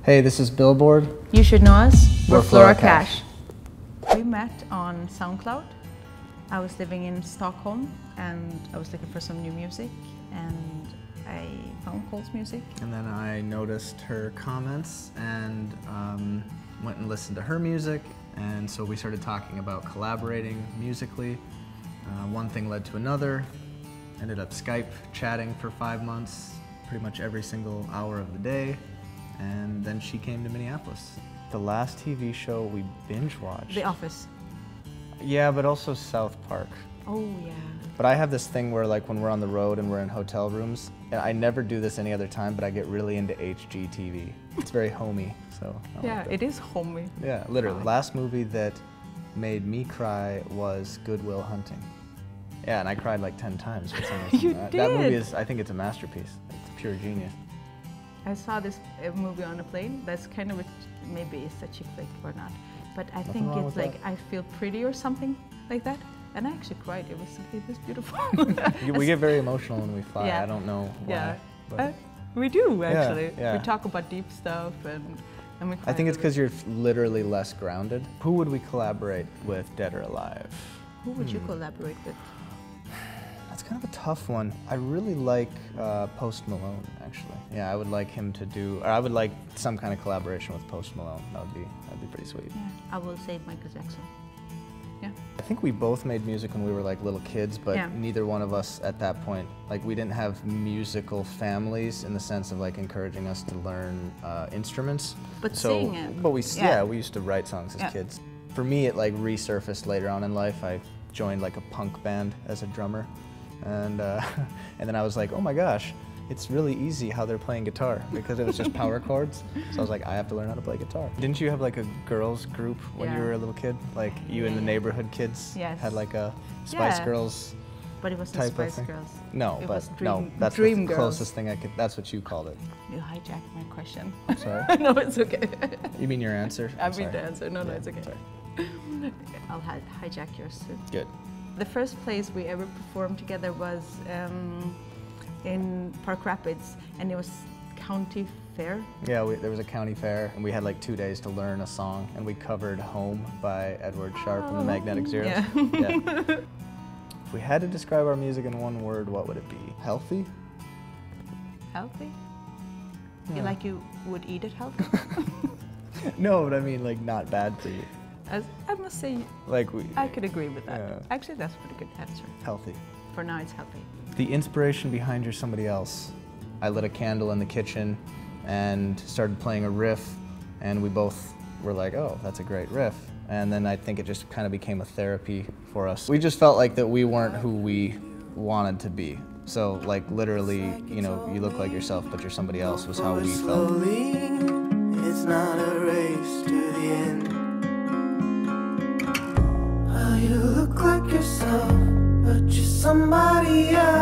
Hey, this is Billboard. You should know us. We're Flora Cash. We met on SoundCloud. I was living in Stockholm and I was looking for some new music and I found Cole's music. And then I noticed her comments and went and listened to her music, and so we started talking about collaborating musically. One thing led to another. Ended up Skype chatting for 5 months, pretty much every single hour of the day, and then she came to Minneapolis. The last TV show we binge watched. The Office. Yeah, but also South Park. Oh yeah. But I have this thing where, like, when we're on the road and we're in hotel rooms, and I never do this any other time, but I get really into HGTV. It's very homey, so I yeah, like that. it is homey. Yeah, literally. Last movie that made me cry was Good Will Hunting. Yeah, and I cried like 10 times. You that. did? That movie is, I think it's a masterpiece. It's pure genius. I saw this movie on a plane. That's kind of maybe it's a chick flick or not, but I think it's like I Feel Pretty or something like that. And I actually cried. It was beautiful. We get very emotional when we fly. Yeah. I don't know why. Yeah, we do actually. Yeah. We talk about deep stuff and we cry. I think it's because you're literally less grounded. Who would we collaborate with, dead or alive? Who would you collaborate with? That's kind of a tough one. I really like Post Malone, actually. Yeah, I would like him to do, or I would like some kind of collaboration with Post Malone. That'd be pretty sweet. Yeah, I will say Michael Jackson. Yeah. I think we both made music when we were like little kids, but neither one of us at that point, like, we didn't have musical families in the sense of like encouraging us to learn instruments. But sing it. But we used to write songs as kids. For me, it like resurfaced later on in life. I joined like a punk band as a drummer, and then I was like, oh my gosh, it's really easy how they're playing guitar, because it was just power chords. So I was like, I have to learn how to play guitar. Didn't you have like a girls group when you were a little kid? Like you and the neighborhood kids had like a Spice Girls but it wasn't type Spice of thing? Girls. No, it but was no, that's Dream the Girls. closest thing I could, that's what you called it. You hijacked my question. I'm sorry? No, it's okay. You mean your answer? I mean the answer. No, it's okay. Sorry. I'll hijack yours too. Good. The first place we ever performed together was in Park Rapids, and it was county fair. Yeah, there was a county fair, and we had like 2 days to learn a song, and we covered Home by Edward Sharpe and the Magnetic Zeros. Yeah. If we had to describe our music in one word, what would it be? Healthy? Healthy? Yeah. Like you would eat it healthy? No, but I mean like not bad for you. I must say, like I could agree with that. Yeah. Actually, that's a pretty good answer. Healthy. For now, it's healthy. The inspiration behind You're Somebody Else. I lit a candle in the kitchen and started playing a riff, and we both were like, oh, that's a great riff. And then I think it just kind of became a therapy for us. We just felt like that we weren't who we wanted to be. So like literally, you know, you look like yourself, but you're somebody else was how we felt. It's not a race to the end. You look like yourself, but you're somebody else.